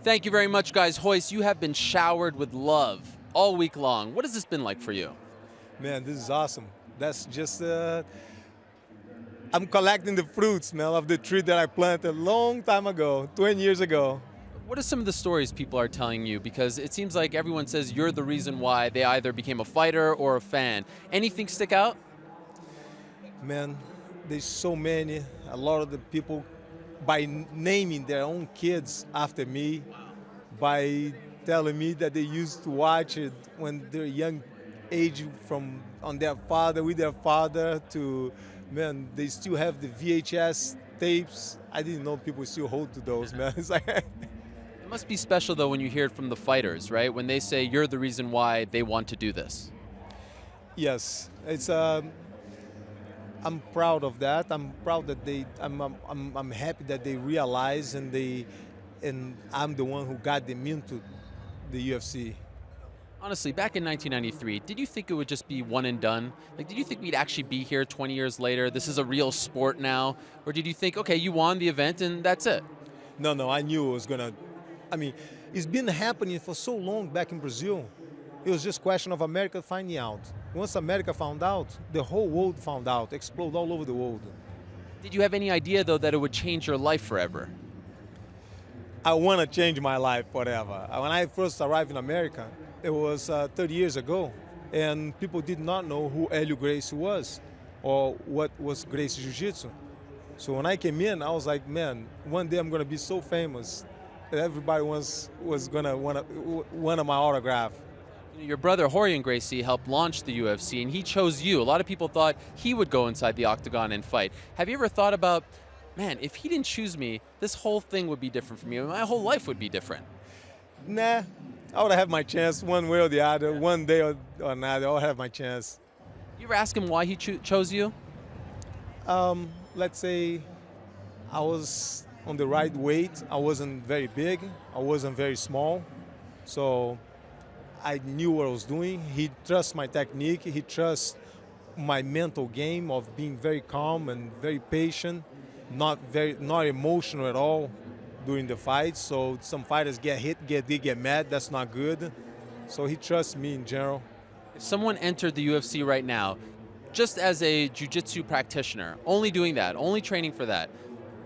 Thank you very much, guys. Royce, you have been showered with love all week long. What has this been like for you? Man, this is awesome. That's just, I'm collecting the fruits, man, of the tree that I planted a long time ago, 20 years ago. What are some of the stories people are telling you? Because it seems like everyone says you're the reason why they either became a fighter or a fan. Anything stick out? Man, there's so many. A lot of the people, by naming their own kids after me, by telling me that they used to watch it when they're young age from on their father, with their father, to, man, they still have the VHS tapes. I didn't know people still hold to those, man. It's like It must be special, though, when you hear it from the fighters, right? When they say you're the reason why they want to do this. yes, it's. I'm proud of that. I'm proud that they. I'm happy that they realize and I'm the one who got them into the UFC. Honestly, back in 1993, did you think it would just be one and done? Like, did you think we'd actually be here 20 years later? This is a real sport now? Or did you think, okay, you won the event and that's it? No, I knew it was gonna. I mean, it's been happening for so long back in Brazil. It was just a question of America finding out. Once America found out, the whole world found out, explode all over the world. Did you have any idea, though, that it would change your life forever? I want to change my life forever. When I first arrived in America, it was 30 years ago, and people did not know who Ariel Gracie was or what was Gracie Jiu-Jitsu. So when I came in, I was like, man, one day I'm going to be so famous that everybody was going to want my autograph. Your brother, Ariel Gracie, helped launch the UFC, and he chose you. A lot of people thought he would go inside the octagon and fight. Have you ever thought about, man, if he didn't choose me, this whole thing would be different for me. My whole life would be different. Nah, I would have my chance one way or the other. One day or another, I'll have my chance. You ever ask him why he chose you? Let's say I was on the right weight. I wasn't very big. I wasn't very small. So I knew what I was doing. He trusts my technique. He trusts my mental game of being very calm and very patient, not emotional at all during the fight. So some fighters get hit, they get mad. That's not good. So he trusts me in general. If someone entered the UFC right now, just as a jiu-jitsu practitioner, only doing that, only training for that,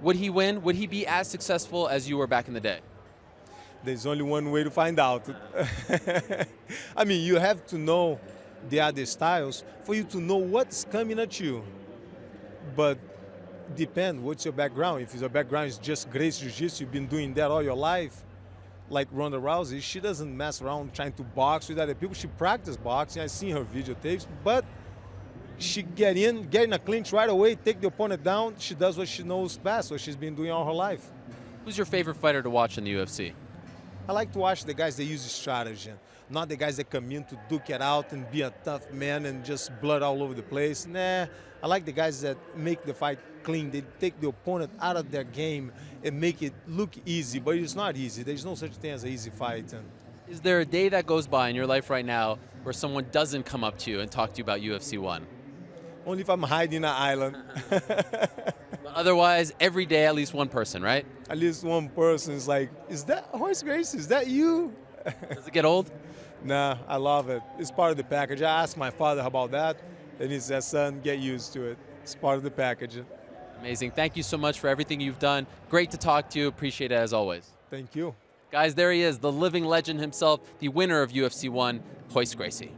would he win? Would he be as successful as you were back in the day? There's only one way to find out. I mean, you have to know the other styles for you to know what's coming at you. But depend, what's your background? If your background is just Gracie Jiu-Jitsu, you've been doing that all your life, like Ronda Rousey, she doesn't mess around trying to box with other people. She practices boxing. I've seen her videotapes, but she get in a clinch right away, take the opponent down. She does what she knows best, what she's been doing all her life. Who's your favorite fighter to watch in the UFC? I like to watch the guys that use strategy, not the guys that come in to duke it out and be a tough man and just blood all over the place. Nah, I like the guys that make the fight clean. They take the opponent out of their game and make it look easy, but it's not easy. There's no such thing as an easy fight. Is there a day that goes by in your life right now where someone doesn't come up to you and talk to you about UFC 1? Only if I'm hiding in an island. But otherwise, every day at least one person, right? At least one person is like, is that Royce Gracie? Is that you? Does it get old? Nah, I love it. It's part of the package. I asked my father about that, and he said, son, get used to it. It's part of the package. Amazing. Thank you so much for everything you've done. Great to talk to you. Appreciate it as always. Thank you. Guys, there he is, the living legend himself, the winner of UFC 1, Royce Gracie.